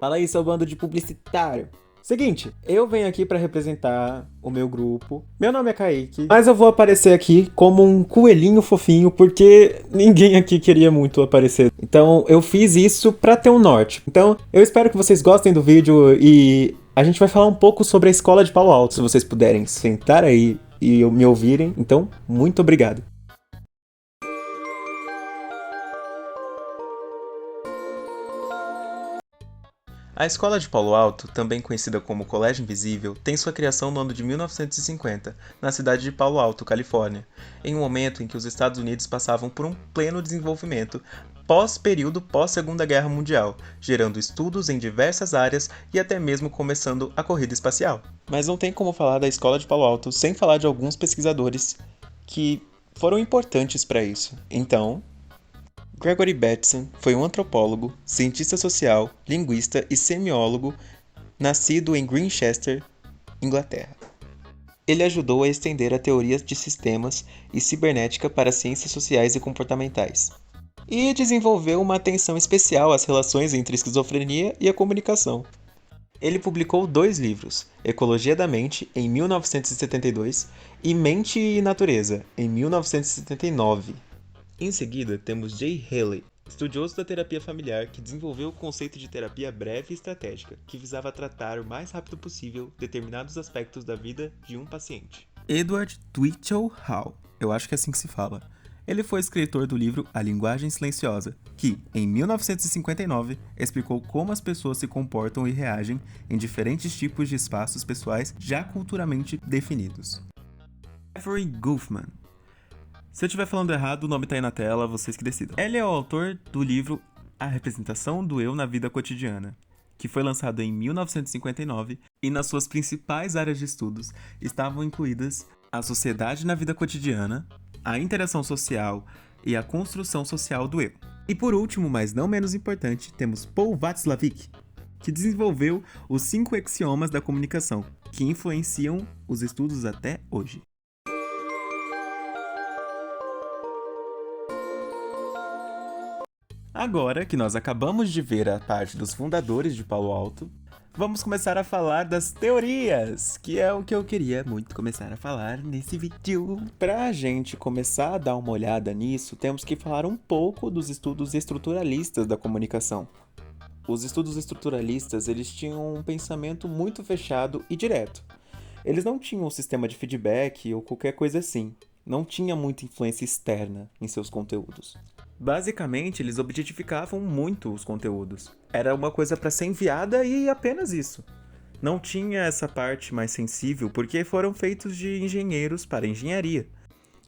Fala aí, seu bando de publicitário. Seguinte, eu venho aqui pra representar o meu grupo. Meu nome é Kaique, mas eu vou aparecer aqui como um coelhinho fofinho porque ninguém aqui queria muito aparecer. Então eu fiz isso pra ter um norte. Então eu espero que vocês gostem do vídeo e a gente vai falar um pouco sobre a escola de Palo Alto, se vocês puderem sentar aí e me ouvirem. Então, muito obrigado. A Escola de Palo Alto, também conhecida como Colégio Invisível, tem sua criação no ano de 1950, na cidade de Palo Alto, Califórnia, em um momento em que os Estados Unidos passavam por um pleno desenvolvimento pós-período pós-Segunda Guerra Mundial, gerando estudos em diversas áreas e até mesmo começando a corrida espacial. Mas não tem como falar da Escola de Palo Alto sem falar de alguns pesquisadores que foram importantes para isso. Então, Gregory Bateson foi um antropólogo, cientista social, linguista e semiólogo nascido em Greenchester, Inglaterra. Ele ajudou a estender a teoria de sistemas e cibernética para ciências sociais e comportamentais. E desenvolveu uma atenção especial às relações entre esquizofrenia e a comunicação. Ele publicou 2 livros, Ecologia da Mente, em 1972, e Mente e Natureza, em 1979. Em seguida, temos Jay Haley, estudioso da terapia familiar que desenvolveu o conceito de terapia breve e estratégica, que visava tratar o mais rápido possível determinados aspectos da vida de um paciente. Edward Twitchell Hall, eu acho que é assim que se fala. Ele foi escritor do livro A Linguagem Silenciosa, que, em 1959, explicou como as pessoas se comportam e reagem em diferentes tipos de espaços pessoais já culturalmente definidos. Avery Goffman. Se eu estiver falando errado, o nome tá aí na tela, vocês que decidam. Ele é o autor do livro A Representação do Eu na Vida Cotidiana, que foi lançado em 1959 e nas suas principais áreas de estudos estavam incluídas a sociedade na vida cotidiana, a interação social e a construção social do eu. E por último, mas não menos importante, temos Paul Václavic, que desenvolveu os 5 axiomas da comunicação, que influenciam os estudos até hoje. Agora que nós acabamos de ver a parte dos fundadores de Palo Alto, vamos começar a falar das teorias, que é o que eu queria muito começar a falar nesse vídeo. Pra gente começar a dar uma olhada nisso, temos que falar um pouco dos estudos estruturalistas da comunicação. Os estudos estruturalistas, eles tinham um pensamento muito fechado e direto. Eles não tinham um sistema de feedback ou qualquer coisa assim. Não tinha muita influência externa em seus conteúdos. Basicamente, eles objetificavam muito os conteúdos. Era uma coisa para ser enviada e apenas isso. Não tinha essa parte mais sensível porque foram feitos de engenheiros para engenharia.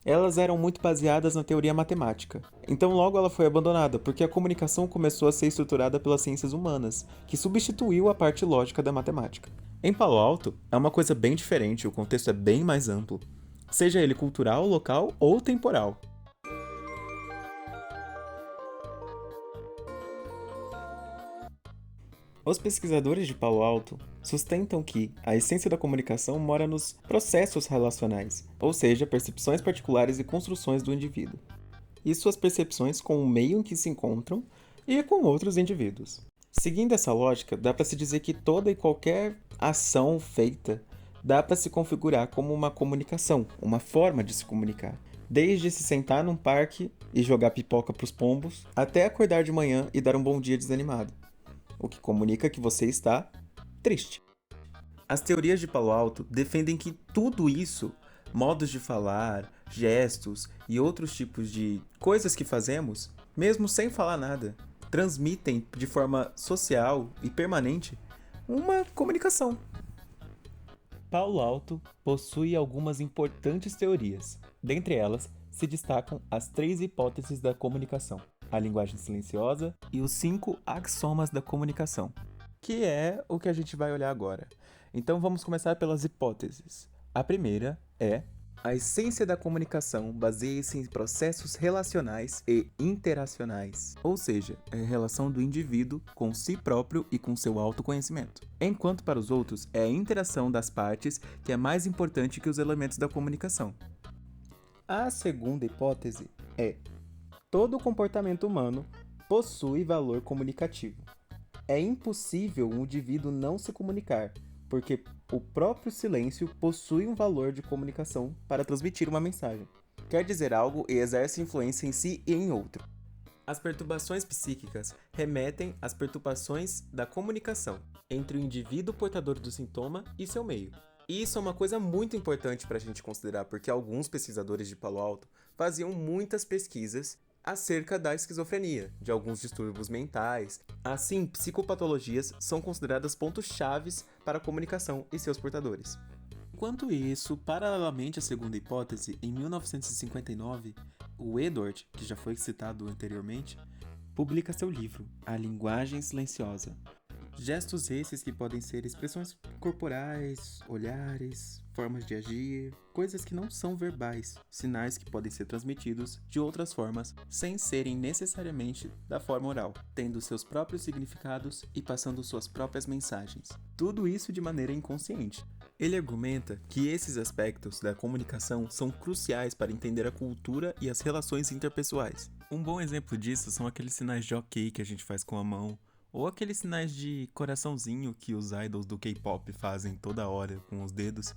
Elas eram muito baseadas na teoria matemática. Então logo ela foi abandonada porque a comunicação começou a ser estruturada pelas ciências humanas, que substituiu a parte lógica da matemática. Em Palo Alto, é uma coisa bem diferente, o contexto é bem mais amplo, seja ele cultural, local ou temporal. Os pesquisadores de Palo Alto sustentam que a essência da comunicação mora nos processos relacionais, ou seja, percepções particulares e construções do indivíduo, e suas percepções com o meio em que se encontram e com outros indivíduos. Seguindo essa lógica, dá para se dizer que toda e qualquer ação feita dá para se configurar como uma comunicação, uma forma de se comunicar. Desde se sentar num parque e jogar pipoca para os pombos, até acordar de manhã e dar um bom dia desanimado, o que comunica que você está triste. As teorias de Palo Alto defendem que tudo isso, modos de falar, gestos e outros tipos de coisas que fazemos, mesmo sem falar nada, transmitem de forma social e permanente uma comunicação. Palo Alto possui algumas importantes teorias. Dentre elas, se destacam as 3 hipóteses da comunicação, a linguagem silenciosa e os 5 axiomas da comunicação, que é o que a gente vai olhar agora. Então vamos começar pelas hipóteses. A primeira é: a essência da comunicação baseia-se em processos relacionais e interacionais, ou seja, é a relação do indivíduo com si próprio e com seu autoconhecimento. Enquanto para os outros, é a interação das partes que é mais importante que os elementos da comunicação. A segunda hipótese é: todo comportamento humano possui valor comunicativo. É impossível um indivíduo não se comunicar, porque o próprio silêncio possui um valor de comunicação para transmitir uma mensagem. Quer dizer algo e exerce influência em si e em outro. As perturbações psíquicas remetem às perturbações da comunicação entre o indivíduo portador do sintoma e seu meio. E isso é uma coisa muito importante para a gente considerar, porque alguns pesquisadores de Palo Alto faziam muitas pesquisas acerca da esquizofrenia, de alguns distúrbios mentais. Assim, psicopatologias são consideradas pontos chaves para a comunicação e seus portadores. Enquanto isso, paralelamente à segunda hipótese, em 1959, o Edward, que já foi citado anteriormente, publica seu livro, A Linguagem Silenciosa. Gestos esses que podem ser expressões corporais, olhares, formas de agir, coisas que não são verbais, sinais que podem ser transmitidos de outras formas, sem serem necessariamente da forma oral, tendo seus próprios significados e passando suas próprias mensagens. Tudo isso de maneira inconsciente. Ele argumenta que esses aspectos da comunicação são cruciais para entender a cultura e as relações interpessoais. Um bom exemplo disso são aqueles sinais de ok que a gente faz com a mão, ou aqueles sinais de coraçãozinho que os idols do K-pop fazem toda hora com os dedos,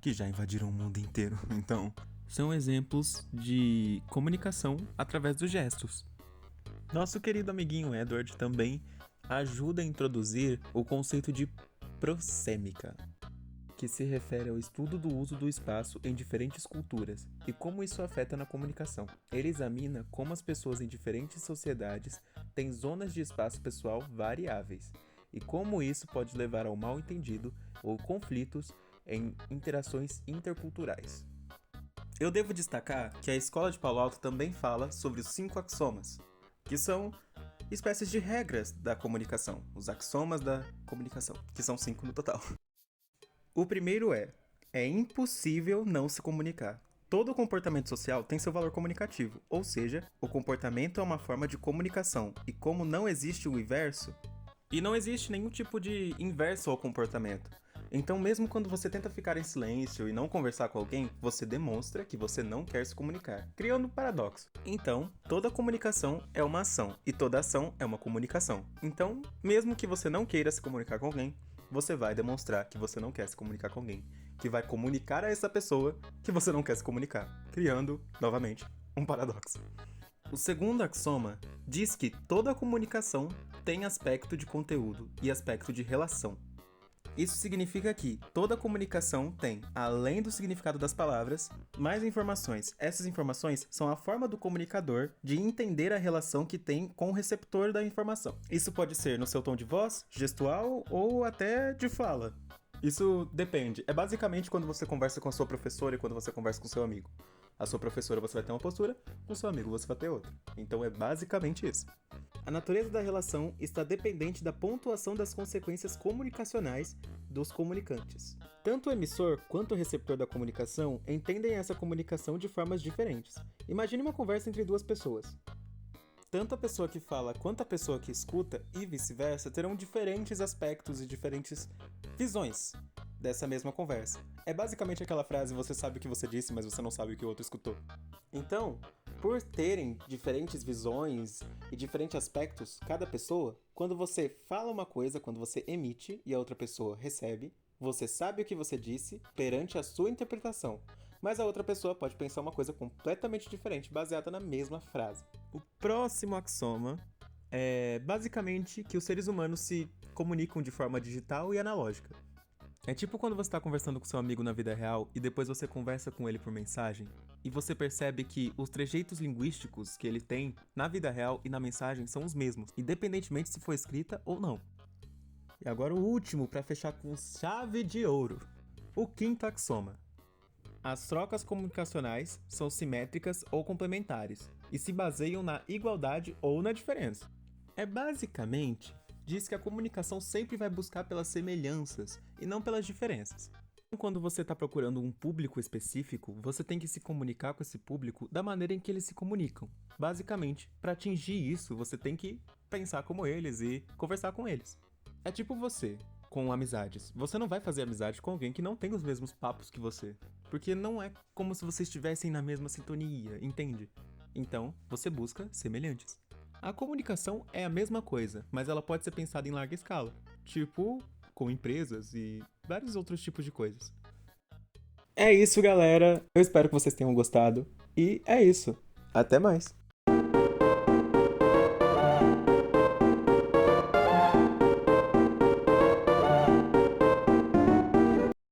que já invadiram o mundo inteiro. Então, são exemplos de comunicação através dos gestos. Nosso querido amiguinho Edward também ajuda a introduzir o conceito de prosêmica, que se refere ao estudo do uso do espaço em diferentes culturas e como isso afeta na comunicação. Ele examina como as pessoas em diferentes sociedades têm zonas de espaço pessoal variáveis e como isso pode levar ao mal-entendido ou conflitos em interações interculturais. Eu devo destacar que a Escola de Palo Alto também fala sobre os 5 axiomas, que são espécies de regras da comunicação, os axiomas da comunicação, que são 5 no total. O primeiro é impossível não se comunicar. Todo comportamento social tem seu valor comunicativo, ou seja, o comportamento é uma forma de comunicação, e como não existe o inverso, e não existe nenhum tipo de inverso ao comportamento. Então, mesmo quando você tenta ficar em silêncio e não conversar com alguém, você demonstra que você não quer se comunicar, criando um paradoxo. Então, toda comunicação é uma ação, e toda ação é uma comunicação. Então, mesmo que você não queira se comunicar com alguém, você vai demonstrar que você não quer se comunicar com alguém, que vai comunicar a essa pessoa que você não quer se comunicar, criando, novamente, um paradoxo. O segundo axioma diz que toda comunicação tem aspecto de conteúdo e aspecto de relação. Isso significa que toda comunicação tem, além do significado das palavras, mais informações. Essas informações são a forma do comunicador de entender a relação que tem com o receptor da informação. Isso pode ser no seu tom de voz, gestual ou até de fala. Isso depende. É basicamente quando você conversa com a sua professora e quando você conversa com o seu amigo. A sua professora você vai ter uma postura, com o seu amigo você vai ter outra. Então é basicamente isso. A natureza da relação está dependente da pontuação das consequências comunicacionais dos comunicantes. Tanto o emissor quanto o receptor da comunicação entendem essa comunicação de formas diferentes. Imagine uma conversa entre duas pessoas. Tanto a pessoa que fala quanto a pessoa que escuta e vice-versa terão diferentes aspectos e diferentes visões dessa mesma conversa. É basicamente aquela frase: você sabe o que você disse, mas você não sabe o que o outro escutou. Então, por terem diferentes visões e diferentes aspectos, cada pessoa, quando você fala uma coisa, quando você emite e a outra pessoa recebe, você sabe o que você disse perante a sua interpretação, mas a outra pessoa pode pensar uma coisa completamente diferente, baseada na mesma frase. O próximo axioma é basicamente que os seres humanos se comunicam de forma digital e analógica. É tipo quando você está conversando com seu amigo na vida real e depois você conversa com ele por mensagem e você percebe que os trejeitos linguísticos que ele tem na vida real e na mensagem são os mesmos, independentemente se for escrita ou não. E agora o último, para fechar com chave de ouro. O quinto axioma. As trocas comunicacionais são simétricas ou complementares e se baseiam na igualdade ou na diferença. É basicamente diz que a comunicação sempre vai buscar pelas semelhanças e não pelas diferenças. Quando você está procurando um público específico, você tem que se comunicar com esse público da maneira em que eles se comunicam. Basicamente, para atingir isso, você tem que pensar como eles e conversar com eles. É tipo você, com amizades. Você não vai fazer amizade com alguém que não tem os mesmos papos que você, porque não é como se vocês estivessem na mesma sintonia, entende? Então, você busca semelhantes. A comunicação é a mesma coisa, mas ela pode ser pensada em larga escala, tipo com empresas e vários outros tipos de coisas. É isso, galera. Eu espero que vocês tenham gostado. E é isso. Até mais.